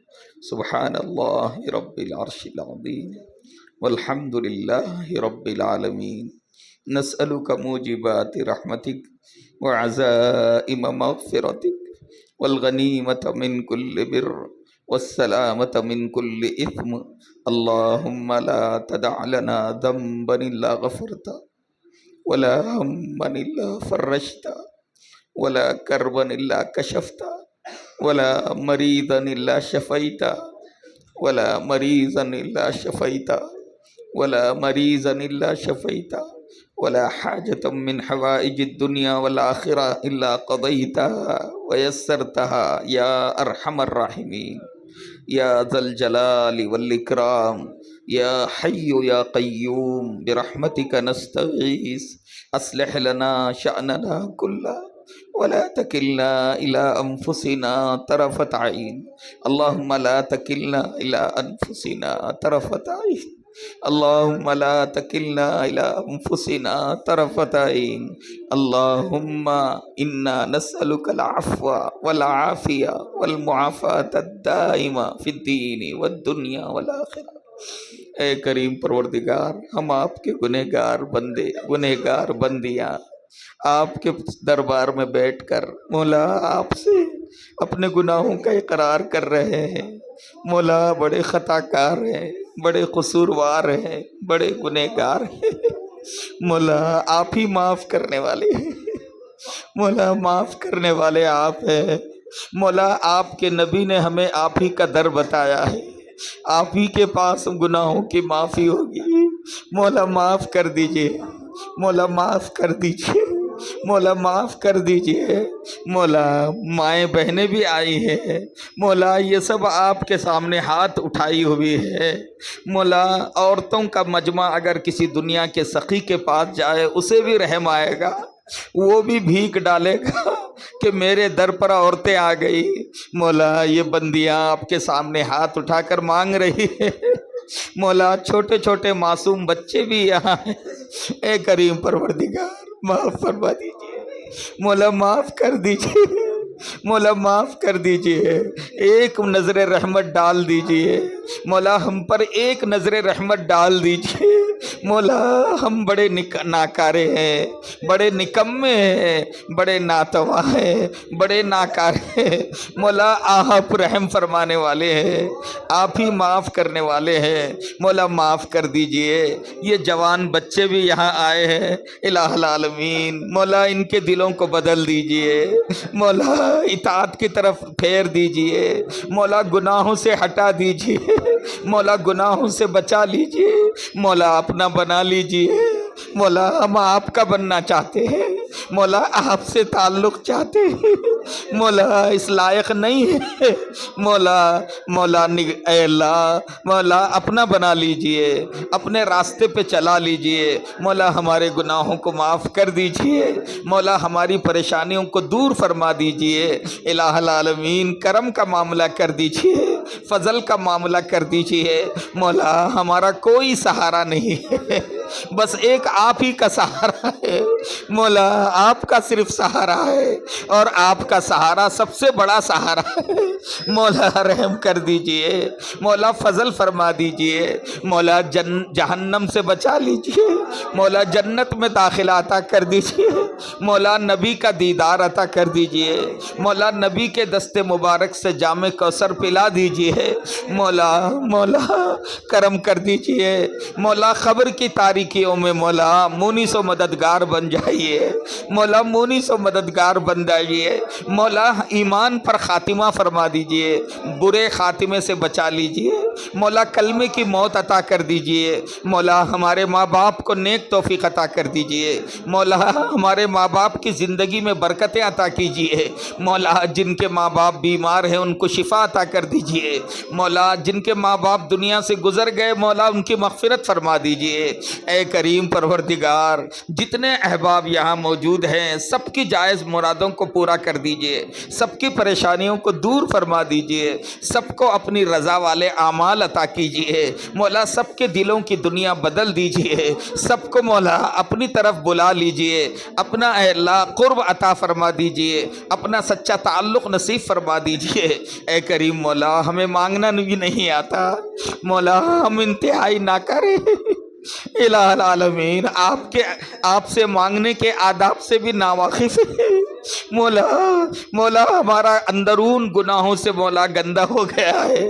سبحان اللہ رب العرش العظیم، والحمد للہ رب العالمین، نسألک موجبات رحمتک وعزائم مغفرتک والغنیمۃ من کل بر والسلامۃ من کل اثم، اللہم لا تدع لنا ذنبا الا غفرتا ولا ہما الا فرجتا ولا کربا الا کشفتا ولا مریضا الا شفیتا ولا مریضا الا شفیتا ولا مریضا الا شفیتا ولا حاجة من حوائج الدنيا والآخرة إلا قضيتها ويسرتها يا أرحم الراحمين يا ذا الجلال والإكرام يا حي يا قيوم برحمتك نستغيث أصلح لنا شأننا كله ولا تكلنا إلى أنفسنا طرفة عين، اللهم لا تكلنا إلى أنفسنا طرفة عين، اللهم لا تكلنا إلى أنفسنا طرفة عين، اللهم إنا نسألك العفو والعافية والمعافاة الدائمة في الدين والدنيا والآخرة۔ اے کریم پروردگار، ہم آپ کے گنہگار بندے، گنہگار بندیاں آپ کے دربار میں بیٹھ کر مولا آپ سے اپنے گناہوں کا اقرار کر رہے ہیں۔ مولا بڑے خطا کار ہیں، بڑے قصوروار ہیں، بڑے گنہگار ہیں، مولا آپ ہی معاف کرنے والے ہیں، مولا معاف کرنے والے آپ ہیں، مولا آپ کے نبی نے ہمیں آپ ہی کا در بتایا ہے، آپ ہی کے پاس گناہوں کی معافی ہوگی، مولا معاف کر دیجئے، مولا معاف کر دیجئے، مولا معاف کر دیجئے، مولا مائیں بہنیں بھی آئی ہیں، مولا یہ سب آپ کے سامنے ہاتھ اٹھائی ہوئی ہے، مولا عورتوں کا مجمع اگر کسی دنیا کے سخی کے پاس جائے اسے بھی رحم آئے گا، وہ بھی بھیک ڈالے گا کہ میرے در پر عورتیں آ گئی، مولا یہ بندیاں آپ کے سامنے ہاتھ اٹھا کر مانگ رہی ہے، مولا چھوٹے چھوٹے معصوم بچے بھی یہاں ہیں، اے کریم پروردگار معاف فرما دیجئے، مولا معاف کر دیجئے، مولا معاف کر دیجئے، ایک نظر رحمت ڈال دیجئے، مولا ہم پر ایک نظر رحمت ڈال دیجئے، مولا ہم بڑے ناکارے ہیں، بڑے نکمے ہیں، بڑے ناتواں ہیں، بڑے ناکارے ہیں، مولا آپ رحم فرمانے والے ہیں، آپ ہی معاف کرنے والے ہیں، مولا معاف کر دیجئے، یہ جوان بچے بھی یہاں آئے ہیں، الہ العالمین مولا ان کے دلوں کو بدل دیجئے، مولا اطاعت کی طرف پھیر دیجئے، مولا گناہوں سے ہٹا دیجئے، مولا گناہوں سے بچا لیجئے، مولا اپنا بنا لیجئے، مولا ہم آپ کا بننا چاہتے ہیں، مولا آپ سے تعلق چاہتے ہیں، مولا اس لائق نہیں ہے، مولا اے اللہ، مولا اپنا بنا لیجئے، اپنے راستے پہ چلا لیجئے، مولا ہمارے گناہوں کو معاف کر دیجئے، مولا ہماری پریشانیوں کو دور فرما دیجئے، الہ العالمین کرم کا معاملہ کر دیجئے، فضل کا معاملہ کر دیجئے، مولا ہمارا کوئی سہارا نہیں ہے، بس ایک آپ ہی کا سہارا ہے، مولا آپ کا صرف سہارا ہے، اور آپ کا سہارا سب سے بڑا سہارا ہے، مولا رحم کر دیجئے، مولا فضل فرما دیجئے، مولا جہنم سے بچا لیجئے، مولا جنت میں داخلہ عطا کر دیجئے، مولا نبی کا دیدار عطا کر دیجئے، مولا نبی کے دست مبارک سے جام کوثر پلا دیجئے، مولا کرم کر دیجئے، مولا خبر کی تاریکیوں میں مولا مونس و مددگار بن جائیے، مولا مونس و مددگار بن جائیے، مولا ایمان پر خاتمہ فرما دیجئے، برے خاتمے سے بچا لیجئے، مولا کلمے کی موت عطا کر دیجئے، مولا ہمارے ماں باپ کو نیک توفیق عطا کر دیجئے، مولا ہمارے ماں باپ کی زندگی میں برکتیں عطا کیجئے، مولا جن کے ماں باپ بیمار ہیں ان کو شفا عطا کر دیجئے، مولا جن کے ماں باپ دنیا سے گزر گئے مولا ان کی مغفرت فرما دیجئے، اے کریم پروردگار جتنے احباب یہاں موجود ہیں سب کی جائز مرادوں کو پورا کر دیجئے، سب کی پریشانیوں کو دور فرما دیجئے، سب کو اپنی رضا والے اعمال عطا کیجئے، مولا سب کے دلوں کی دنیا بدل دیجئے، سب کو مولا اپنی طرف بلا لیجئے، اپنا اے اللہ قرب عطا فرما دیجئے، اپنا سچا تعلق نصیب فرما دیجئے، اے کریم مولا ہمیں مانگنا بھی نہیں آتا، مولا ہم انتہائی نہ کریں، الہ العالمین آپ سے مانگنے کے آداب سے بھی ناواقف ہے، مولا ہمارا اندرون گناہوں سے مولا گندا ہو گیا ہے،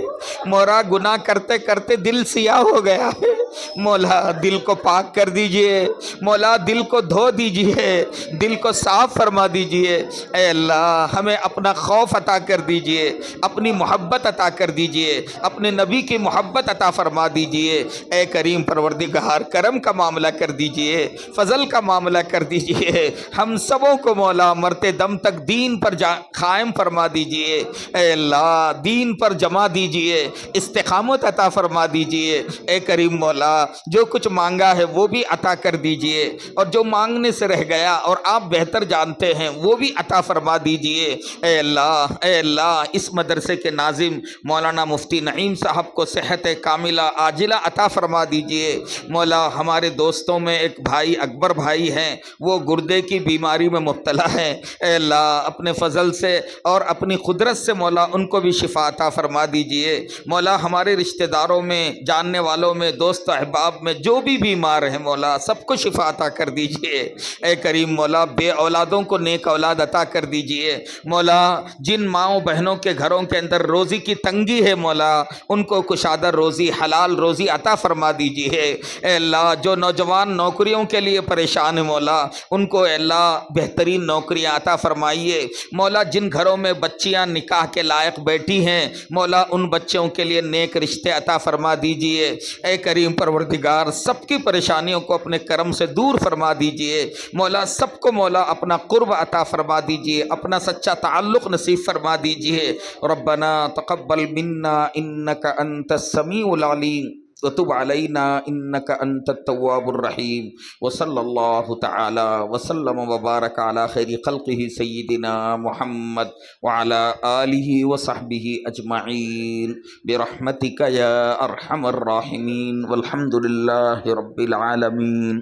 مولا گناہ کرتے کرتے دل سیاہ ہو گیا ہے، مولا دل کو پاک کر دیجئے، مولا دل کو دھو دیجئے، دل کو صاف فرما دیجئے، اے اللہ ہمیں اپنا خوف عطا کر دیجئے، اپنی محبت عطا کر دیجئے، اپنے نبی کی محبت عطا فرما دیجئے، اے کریم پروردگار کرم کا معاملہ کر دیجئے، فضل کا معاملہ کر دیجئے، ہم سبوں کو مولا مرتے دم تک دین پر قائم فرما دیجئے، اے اللہ دین پر جمع دیجئے، استقامت عطا فرما دیجئے، اے کریم مولا جو کچھ مانگا ہے وہ بھی عطا کر دیجئے، اور جو مانگنے سے رہ گیا اور آپ بہتر جانتے ہیں وہ بھی عطا فرما دیجئے، اے اللہ اس مدرسے کے ناظم مولانا مفتی نعیم صاحب کو صحت کاملہ عاجلہ عطا فرما دیجئے، مولا ہمارے دوستوں میں ایک بھائی اکبر بھائی ہیں وہ گردے کی بیماری میں مبتلا ہیں، اے اللہ اپنے فضل سے اور اپنی قدرت سے مولا ان کو بھی شفا عطا فرما دیجئے، مولا ہمارے رشتہ داروں میں جاننے والوں میں دوست احباب میں جو بھی بیمار ہیں مولا سب کو شفا عطا کر دیجئے، اے کریم مولا بے اولادوں کو نیک اولاد عطا کر دیجئے، مولا جن ماؤں بہنوں کے گھروں کے اندر روزی کی تنگی ہے مولا ان کو کشادہ روزی حلال روزی عطا فرما دیجئے، اے اللہ جو نوجوان نوکریوں کے لیے پریشان ہیں مولا ان کو اے اللہ بہترین نوکریاں عطا فرمائیے، مولا جن گھروں میں بچیاں نکاح کے لائق بیٹھی ہیں مولا ان بچوں کے لیے نیک رشتے عطا فرما دیجئے، اے کریم پروردگار سب کی پریشانیوں کو اپنے کرم سے دور فرما دیجئے، مولا سب کو مولا اپنا قرب عطا فرما دیجئے، اپنا سچا تعلق نصیب فرما دیجئے، ربنا تقبل منا انک انت السمیع العلیم وتب علینا انک انت التواب الرحیم، وصلی اللہ تعالی وسلم وبارک علی خیر خلقہ سیدنا محمد وعلی آلہ وصحبہ اجمعین برحمتک یا ارحم الراحمین والحمد للہ رب العالمین۔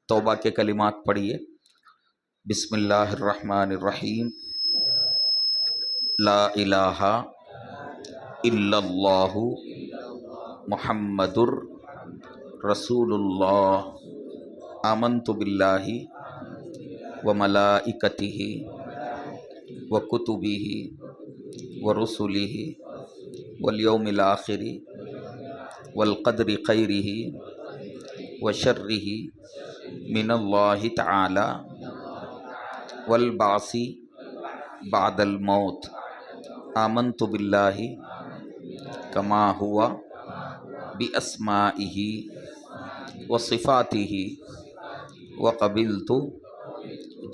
توبہ کے کلمات پڑھیے، بسم اللہ الرحمن الرحیم، لا الہ الا اللہ محمد رسول اللہ، آمنت باللہ وملائکتہ وکتبہ ورسلہ والیوم الآخر والقدر خیرہ وشرہ من اللہ تعالی والبعث بعد الموت، آمنت باللہ کما ہوا باسمائہ وصفاتہ وقبلت